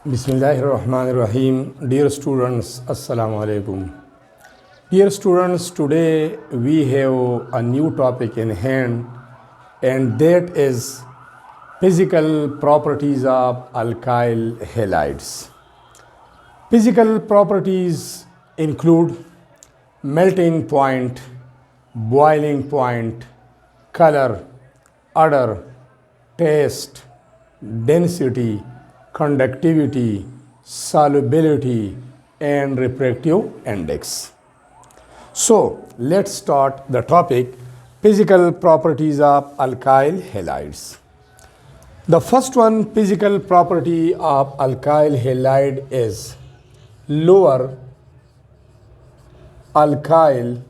Bismillahirrahmanirrahim. Dear students, Assalamu alaikum. Dear students, today we have a new topic in hand, and that is physical properties of alkyl halides. Physical properties include melting point, boiling point, color, odor, taste, density, conductivity, solubility, and refractive index. So let's start the topic, physical properties of alkyl halides. The first one, physical property of alkyl halide is lower alkyl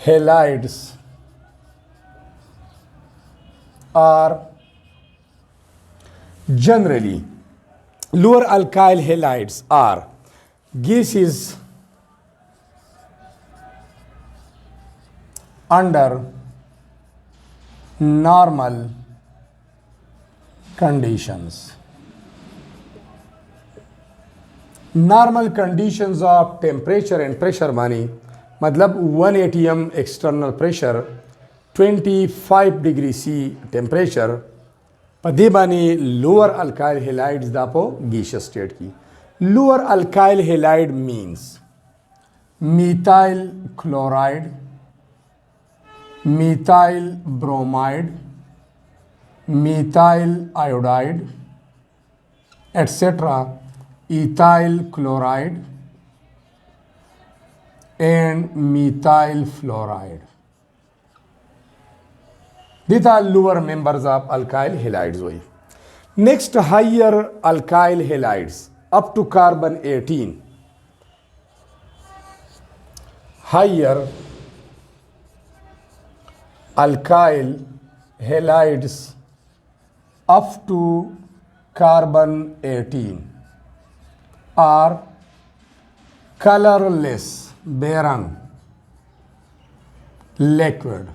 halides are generally, lower alkyl halides are gases under normal conditions. Normal conditions of temperature and pressure मानी मतलब 1 atm external pressure, 25 degree C temperature, पदे बानी lower alkyl halides Dapo gaseous state की. Lower alkyl halide means methyl chloride, methyl bromide, methyl iodide, etc., ethyl chloride and methyl fluoride. These are lower members of alkyl halides. Next, higher alkyl halides up to carbon 18. Higher alkyl halides up to carbon 18 are colorless, barren, liquid.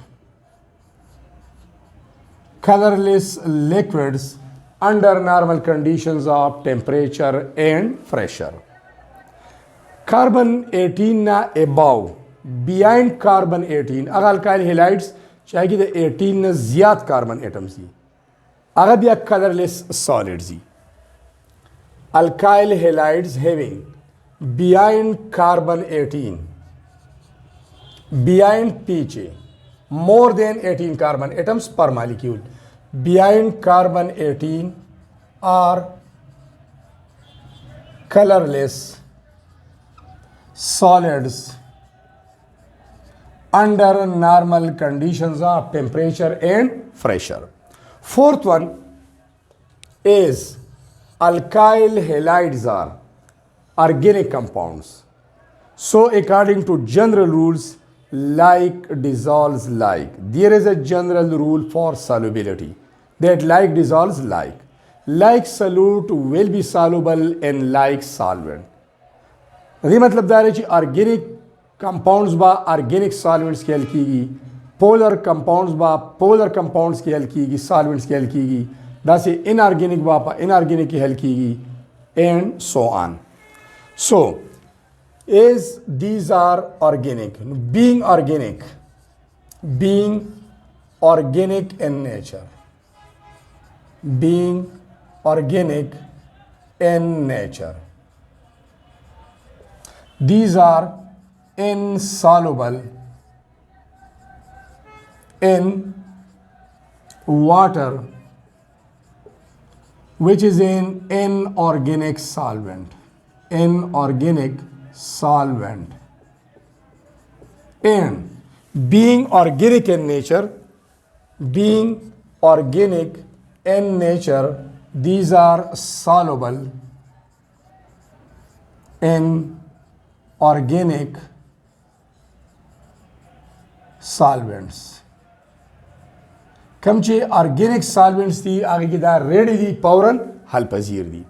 Colorless liquids under normal conditions of temperature and pressure. Carbon 18 na above, behind carbon 18, अगर alkyl halides चाहिए कि 18 ना ज़्यादा carbon atoms ही, अगर भी colorless solids he. Alkyl halides having behind carbon 18, behind pH, more than 18 carbon atoms per molecule, behind carbon 18 are colorless solids under normal conditions of temperature and pressure. Fourth one is alkyl halides are organic compounds. So according to general rules, like dissolves like. There is a general rule for solubility that like dissolves like. Like solute will be soluble in like solvent. ये मतलब दार है कि organic compounds बा organic solvents की हल कीगी, polar compounds बा polar compounds की हल कीगी, solvents की हल कीगी, दासे inorganic बा inorganic की हल कीगी, and so on. So is these are organic, being organic in nature, being organic in nature, these are insoluble in water, which is an inorganic solvent, inorganic solvent, and being organic in nature, these are soluble in organic solvents. कम चे organic solvents थी आगे की दा ready दी पौरन हल पजीर दी.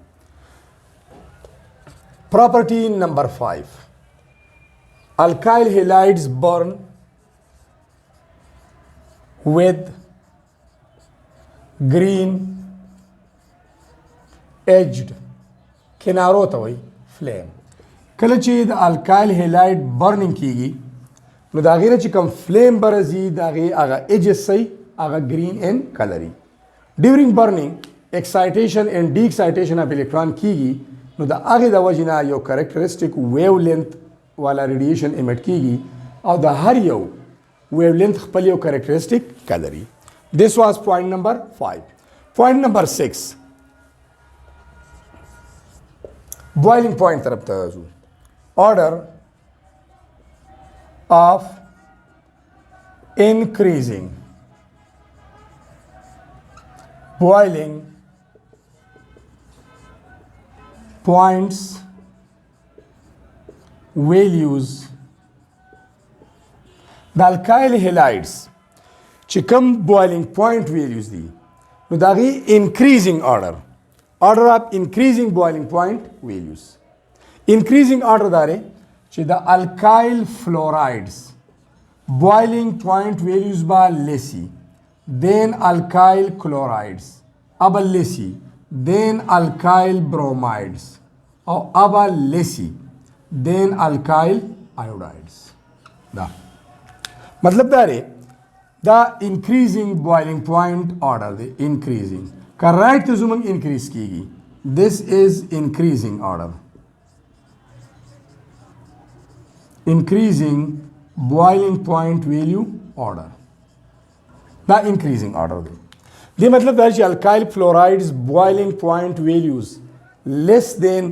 Property number 5. Alkyl halides burn with green edged کنارو ته وایي flame. کله چې د الکایل هیلاید برنینګ کیږي نو د هغې نه چې کوم فلیم به راځي د هغې هغه ایجز صحیح هغه ګرین اینډ کلري. ډیورینګ برنینګ ایکسایټیشن اینډ ډي ایکسایټیشن اف الکترون کیږي نو د هغې د وجې نه یو کریکټرسټیک ویو لینث والا ریډیشن ایمټ کیږي او د هر یو ویو لینث خپل یو کریکټرسټیک کلري. This was point number 5. Point number 6. Boiling point طرف ته ځو. Order of increasing boiling points values د الکایل هیلایډز چې کوم boiling point values دي نو د هغې increasing order of increasing boiling point values. increasing order دا دی چې د الکایل فلورایډز boiling point values به لسی then alkyl chlorides aba lesi then alkyl bromides او aba lesi then alkyl iodides. دا مطلب دا دی دا increasing boiling point order دی increasing که right ته زمونږ increase کیږي this is increasing order. increasing boiling point value order دا increasing order دی. دی مطلب دا چې alkyl fluorides boiling point values less than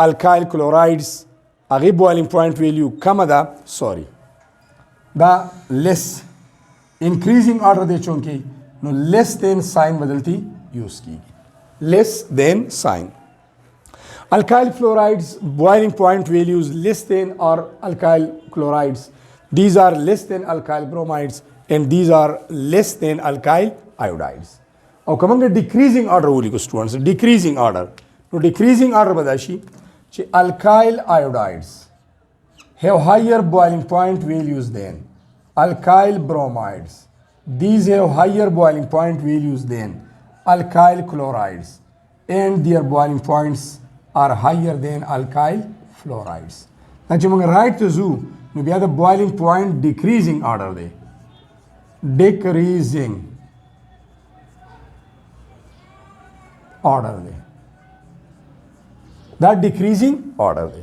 alkyl chlorides هغې boiling point value کمه ده sorry دا less increasing order دی چونکې نو less than sign بدلتی use کیږي less than sign. alkyl fluorides boiling point values less than or alkyl chlorides these are less than alkyl bromides and these are less than alkyl iodides. او که موږ decreasing order ولیکو students decreasing order نو decreasing order به دا شي چې alkyl iodides have higher boiling point values than alkyl bromides. These have higher boiling point values than alkyl chlorides and their boiling points are higher than alkyl fluorides. دا چې موږ right ته ځو نو بیا د boiling point decreasing order دی decreasing order دی دا decreasing order دی.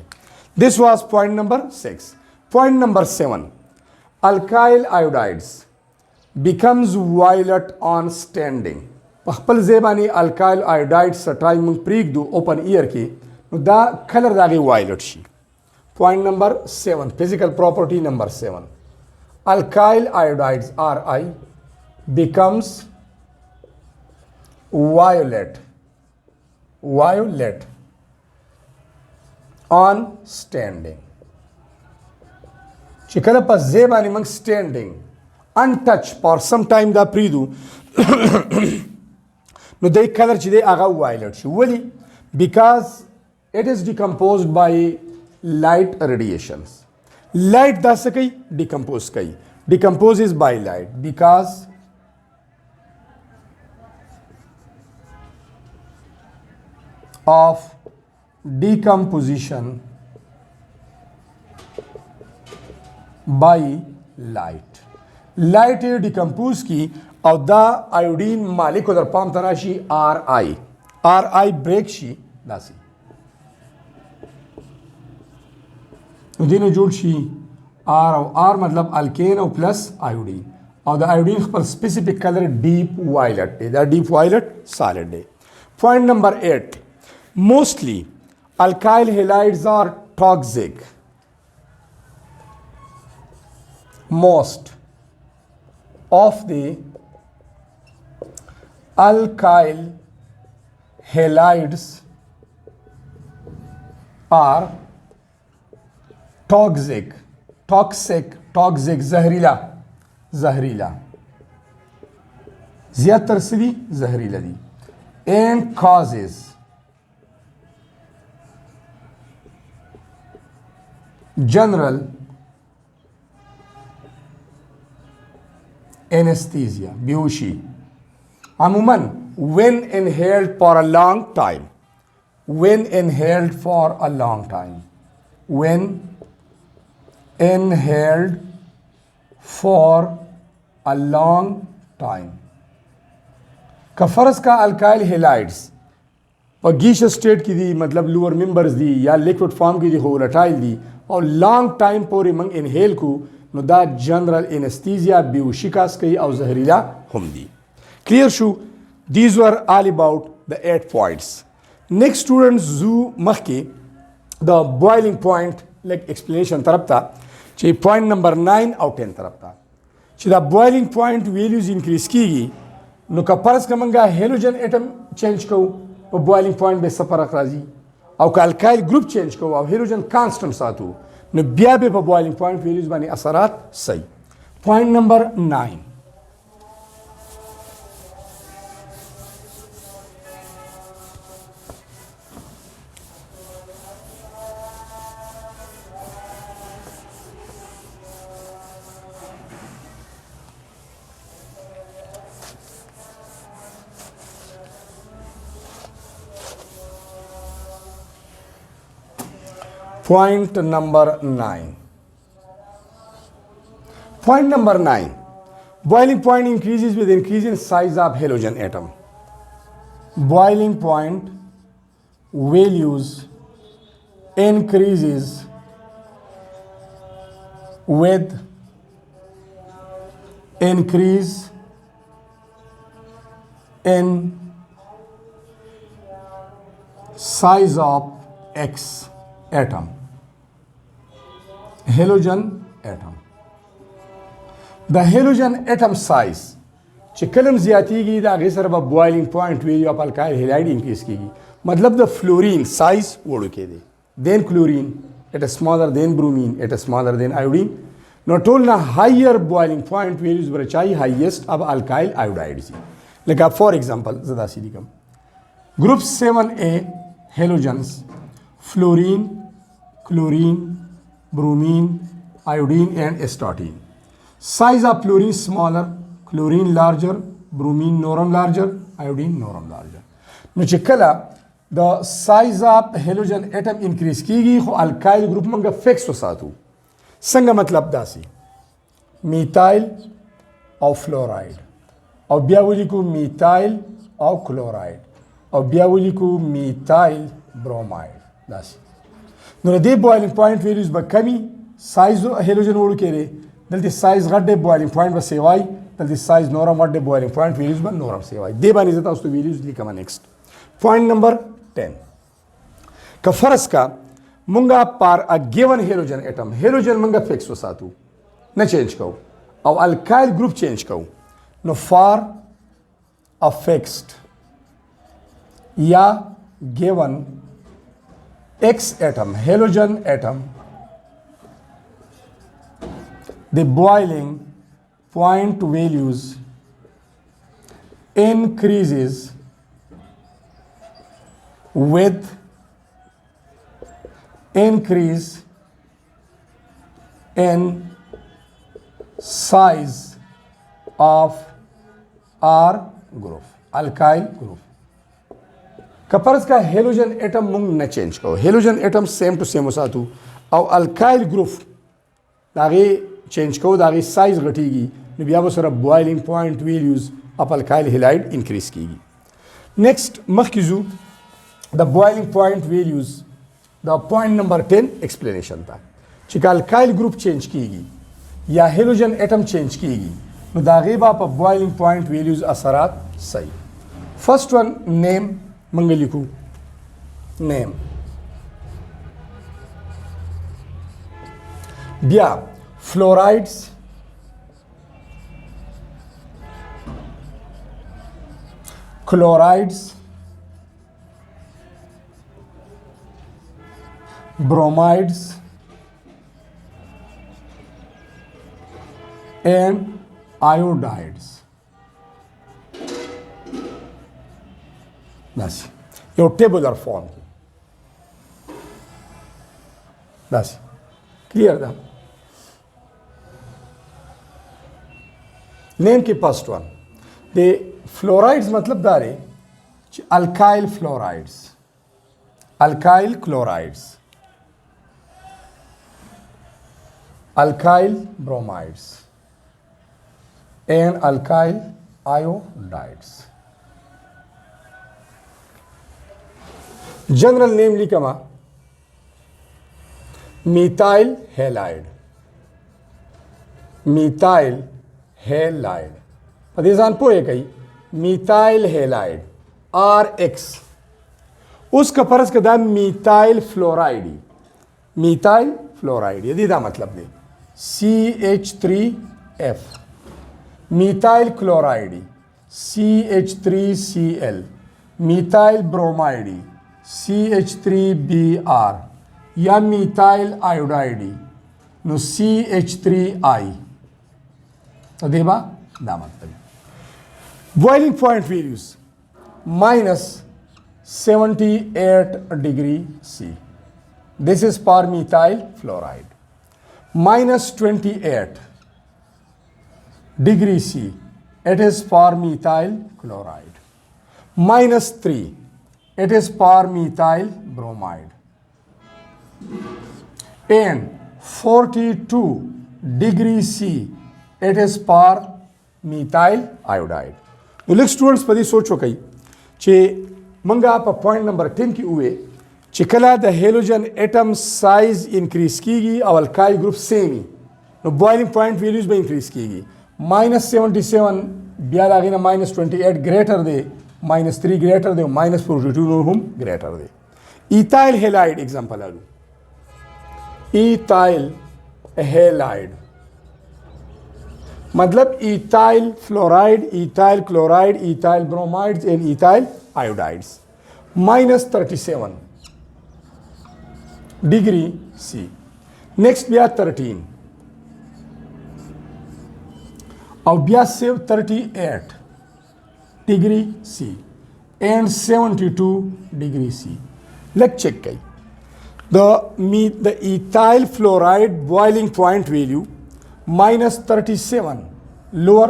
This was point number 6. Point number 7. Alkyl iodides becomes violet on standing. په خپل ځای باندې alkyl iodides سټای موږ پرېږدو open ear کې نو دا کلر د هغې violet شي. Point number 7. Physical property number 7. Alkyl iodides Ri becomes violet on standing. چې کله په ځای باندې موږ standing untouched for some time دا پرېږدو نو دی کلر چې دی هغه violet شي. ولې؟ because it is decomposed by light radiations. light دا څه کوي decompose کوي decomposes by light because of decomposition by light. light یې decompose کی او دا iodine molecular پام ته راشي Ri break شي داسې نو دې نه جوړ شي R او R مطلب الکین او پلس iodine او د iodine خپل specific color deep violet دی دا deep violet solid دی. Point number 8. Mostly alkyl halides are toxic. Most of the alkyl halides are toxic زهريلا زیاتر سدي زهريلا دي and causes general anesthesia بيهوشي عموما when inhaled for a long time when inhaled for a long time. When inhaled for a long time. का फर्ज का alkyl halides पर गीश state की दी मतलब lower members दी या liquid form की दी volatile दी और long time पूरे मंग इनहेल को नो दा जनरल एनेस्थीसिया बेहोशिकास कई और जहरीला हम दी. क्लियर शू these were all about the 8 points. Next students जू मख के द बॉइलिंग पॉइंट लाइक एक्सप्लेनेशन तरफ था चे पॉइंट नंबर 9 और 10 तरफ था चे the boiling point values increase की नो का फर्ज का मंगा हेलोजन एटम चेंज को और बॉइलिंग पॉइंट में सफर अखराजी और का अल्काइल ग्रुप चेंज को और हेलोजन कांस्टेंट साथू नो ब्या पे बॉइलिंग पॉइंट वैल्यूज बने असरात सही. Point number 9. Point number 9. Point number 9. Boiling point increases with increase in size of halogen atom. Boiling point values increases with increase in size of X atom. Halogen atom. The halogen atom size चिकलम ज़्यादा की आगे सर अब boiling point value of alkyl halide increase की मतलब द fluorine size वोड़ो के दे than chlorine it is smaller than bromine it is smaller than iodine not only higher boiling point values बर चाहिए हाईएस्ट अब अल्काइल आयोडाइड सी लेकिन फॉर एग्जांपल ज़्यादा सीधी कम group 7A halogens fluorine chlorine, bromine, iodine and astatine. Size of fluorine smaller, chlorine larger, bromine norm larger, iodine norm larger. Nuchikala the size of halogen atom increase कीगी खो alkyl group मंगा fix हो सातु. संगा मतलब दासी methyl और fluoride और ब्यावली को methyl और chloride और ब्यावली को methyl bromide दासी. नो दे बॉइलिंग पॉइंट वैल्यूज ब कमी साइज हेलोजन ओड़ के रे दलते साइज गड्डे बॉइलिंग पॉइंट ब सेवाई दलते साइज नॉर्म गड्डे बॉइलिंग पॉइंट वैल्यूज ब नॉर्म सेवाई दे बानी जता उस तो वैल्यूज लिखा नेक्स्ट. पॉइंट नंबर 10 का फर्ज का मुंगा पार a given halogen atom halogen मंगा फिक्स हो सातु न चेंज करो और अल्काइल ग्रुप चेंज करो नो फॉर अ फिक्स्ड या given X atom, halogen atom, the boiling point values increases with increase in size of R group, alkyl group. कपरस का हेलोजन एटम मुंग न चेंज करो halogen atom same to same सातु और अल्काइल ग्रुप दागे change करो दागे साइज घटेगी बिया वो सर boiling point values of alkyl halide increase कीगी. नेक्स्ट मखिजू द बॉइलिंग पॉइंट वैल्यूज द पॉइंट नंबर 10 एक्सप्लेनेशन था चिका अल्काइल ग्रुप चेंज कीगी या हेलोजन एटम चेंज कीगी नो दागे बाप बॉइलिंग पॉइंट वैल्यूज असरात सही. फर्स्ट वन नेम मंगे लिखू नेम ब्या fluorides chlorides bromides and iodides. That's your tabular form. That's clear now. Name की first one. The fluorides मतलब दारे alkyl fluorides. alkyl chlorides, alkyl bromides, and alkyl iodides. General name लिखमा methyl halide, methyl halide. पदेशान पोए कई methyl halide RX उसका फर्ज कदा methyl fluoride, methyl fluoride यदि दा मतलब दे CH3F, methyl chloride CH3Cl, methyl bromide CH3Br या methyl iodide नो CH3I तो देबा दा मतलब boiling point values minus 78 degree C. This is for methyl fluoride. Minus 28 degree C. It is for methyl chloride. Minus 3. It is for methyl bromide. And 42 degree C. It is for methyl iodide. तो लिख students पदी सोचो कई चे मंगा आप point number 10 की हुए चिकला द हेलोजन एटम साइज इंक्रीज कीगी और अल्काइल ग्रुप सेम ही नो बॉइलिंग पॉइंट वैल्यूज में इंक्रीज कीगी -77 ब्याद आगे ना -28 ग्रेटर दे -3 ग्रेटर दे -42 हम ग्रेटर दे इथाइल हेलाइड एग्जांपल आलू इथाइल हेलाइड मतलब ethyl fluoride, ethyl chloride, ethyl bromides and ethyl iodides -37 degree C. Next ब्या 13 और ब्या 38 degree C and 72 degree C. Let's check kay. The ethyl fluoride boiling point value -37 lower,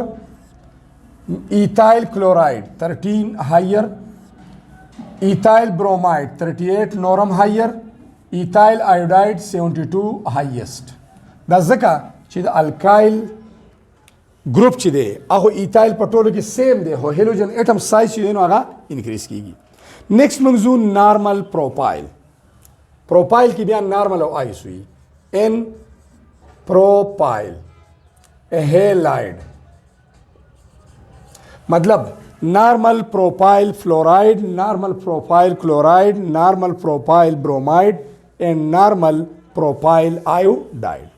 ethyl chloride 13 higher, ethyl bromide 38 norm higher, ethyl iodide 72 highest. Da zaka chi the alkyl group chi de aho ethyl patolo ki same de ho halogen atom size chi de no aga increase kigi. Next mangzu normal propyl. Propyl ki byan normal ho आई हुई n propyl halide मतलब normal propyl fluoride, normal propyl chloride, normal propyl bromide and normal propyl iodide.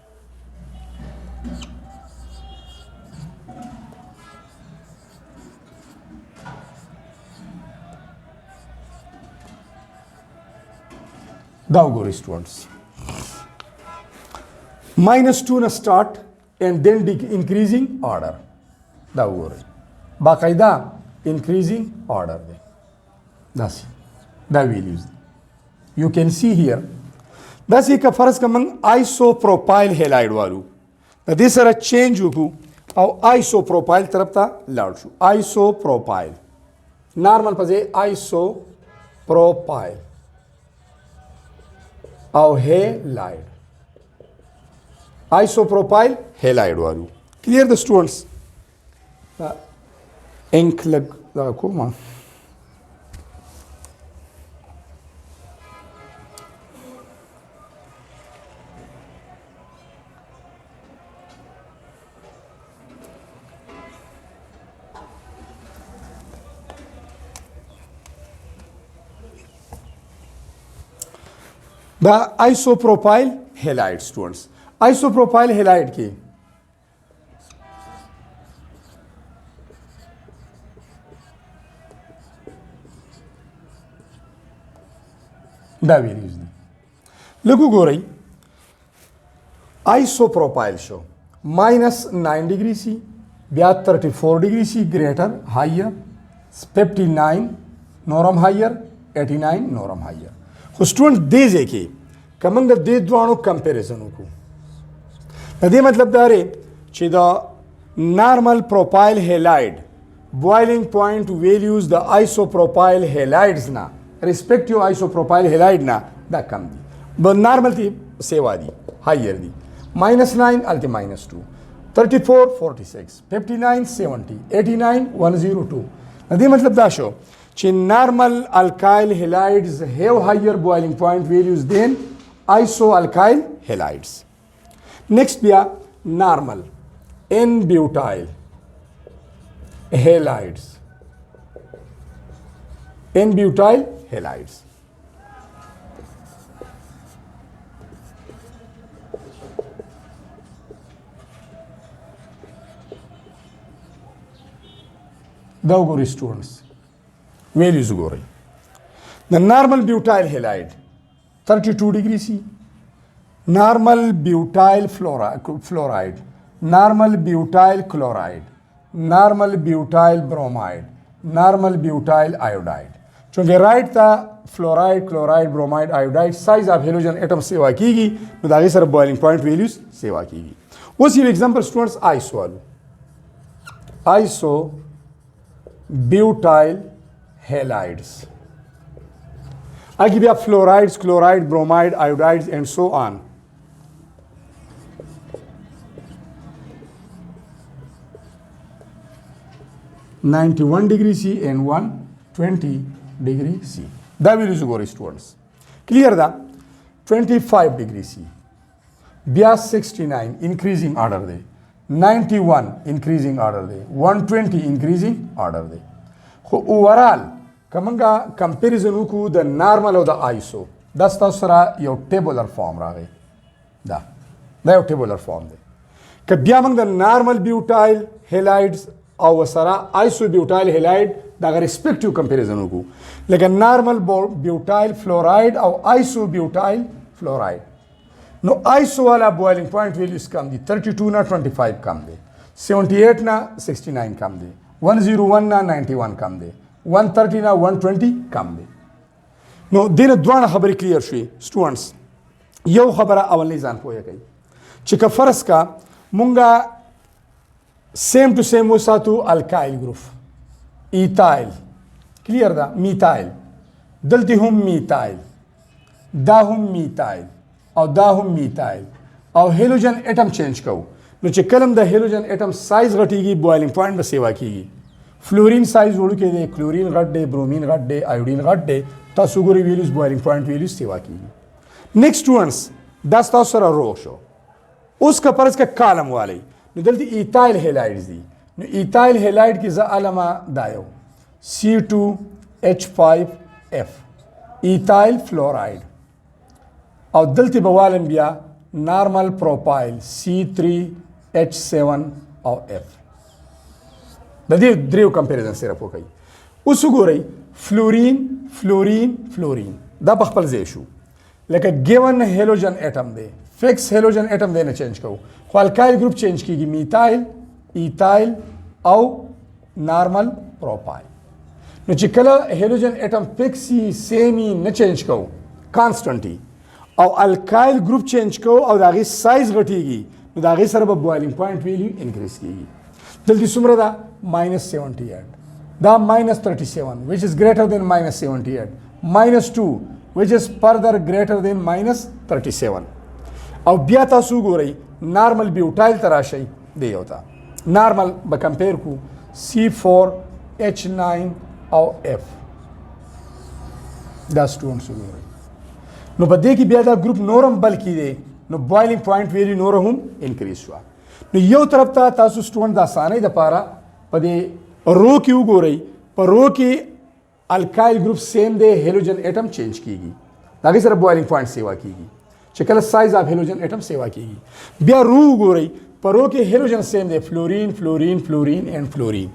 Now students, -2 na start and then increasing order. बाकायदा increasing order. That's the values. You can see here. That's एक फर्ज का मंग isopropyl halide वालू. This is a change हुकू और isopropyl तरफ था loud शू. Isopropyl. Normal पजे isopropyl. और halide. Isopropyl halide वालू. Clear the students? Ink lag ko ma. The isopropyl halide students. Isopropyl halide की da values दी. Look go रही isopropyl show -9 degree C, ब्या 34 degree C greater higher, 59 norm higher, 89 norm higher. So students दे जेके कमंग दे द्वाणो comparison को नदे मतलब दारे चिदा normal propyl halide boiling point values the isopropyl halides ना ریسپیکټیو آیسوپروپایل هیلایډ نه دا کم دي به نارمل تی سیوا دي هایر دي -9 الته -2 34 46 59 70 89 102 دې مطلب دا شو چې نارمل الکایل هیلایډز هیو هایر بوایلینګ پوینټ ویلیوز دین آیسو الکایل هیلایډز نیکسٹ بیا نارمل ان بیوټایل halides in butyl halides دا وګورئ students values وګورئ the normal butyl halide 32 degree C normal butyl fluoride normal butyl chloride normal butyl bromide normal butyl iodide چونکه رائٹ تا fluoride chloride bromide iodide size of halogen atom सेवा कीगी نو دا غي سره بوائلینګ پوینټ ویلیوز सेवा कीगी اوس یو example students iso वालो iso butyl halides आगे भी आप fluorides chloride bromide iodides and so on (91 degree C and 120 degree C. That will use go students. Clear that? 25 degree C. Bia 69 increasing order day. 91 increasing order day. 120 increasing order day. So overall, kamanga comparison uku the normal of the ISO. That's the sara your tabular form rage. Da your tabular form de. Kabia among the normal butyl halides او سره isobutyl halide دا respective comparison وکړو لکه نارمل بیوټایل fluoride او isobutyl fluoride نو iso वाला boiling point values कम दि 32 ना 25 कम दे 78 ना 69 कम दे 101 ना 91 कम दे 130 ना 120 कम दे نو دینه دوه خبرې کلیر شي سټوډنټس یو خبره اول نه ځان پوهه کوي چې که فرض کا مونږه same to same वसातु alkyl group ethyl clear दा methyl दलती हम मिथाइल दा हम मिथाइल और दा हम मिथाइल और हेलोजन एटम चेंज करो नो चे कलम द हेलोजन एटम साइज घटीगी बॉइलिंग पॉइंट में सेवा कीगी फ्लोरीन साइज उड़ के दे क्लोरीन घट दे ब्रोमीन घट दे आयोडीन घट दे तासुगुरी वैल्यूज बॉइलिंग पॉइंट वैल्यूज सेवा कीगी नेक्स्ट स्टूडेंट्स 10 तासरा रो शो उसका परस का कॉलम वाले نو دلته ایتایل هیلایډز دي نو ایتایل هیلایډ کې ز علامه دایو C2H5F ایتایل فلوراइड او دلته بوالم بیا نارمل پروپایل C3H7 او F د دې دریو کمپیریزن سره وکړي اوس وګورئ فلورین فلورین فلورین دا په خپل ځای شو لکه given halogen atom दे फिक्स हेलोजन एटम देने चेंज करो खो अल्काइल ग्रुप चेंज कीगी मिथाइल इथाइल और नॉर्मल प्रोपाइल नो चिकला हेलोजन एटम फिक्स ही सेम ही न चेंज करो कांस्टेंट ही और अल्काइल ग्रुप चेंज करो और दागी साइज घटीगी नो दागी सर बॉइलिंग पॉइंट वैल्यू इंक्रीज कीगी जल्दी सुमरा दा -78 दा -37 which is greater than -78 -2 which is further greater than -37 او بیا تاسو ګورئ نارمل بیوټایل تراشي دی ہوتا نارمل به کمپیر کو C4H9 او F دا سټونز وګورئ نو په دې کې بیا دا ګروپ نورم بل کې دی نو بوائلینګ پوینټ ویلی نور هم انکریز شو نو یو طرف ته تاسو سټوډنټ د اسانۍ لپاره په دې رو کې وګورئ په رو کې alkyl group same दे हेलोजन एटम चेंज कीगी दागे सर बॉइलिंग पॉइंट सेवा कीगी चकल साइज ऑफ हेलोजन एटम सेवा कीगी बिया रू गोरई परो के हेलोजन सेम दे fluorine fluorine fluorine and fluorine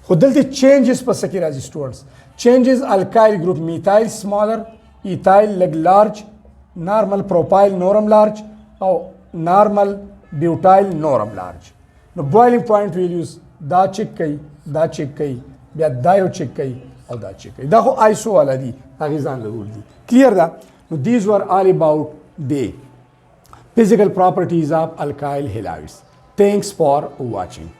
खुदलते चेंजेस पर सकी राजी students changes alkyl group methyl smaller ethyl लेग लार्ज नॉर्मल प्रोपाइल नोरम लार्ज और नॉर्मल ब्यूटाइल नोरम लार्ज नो बॉइलिंग पॉइंट वैल्यूज दा चेक कई बिया दायो चेक कई او دا چیک دا خو آیسو والا دي هغه ځان له رول دي کلیر دا نو these were all about the physical properties of alkyl halides. Thanks for watching.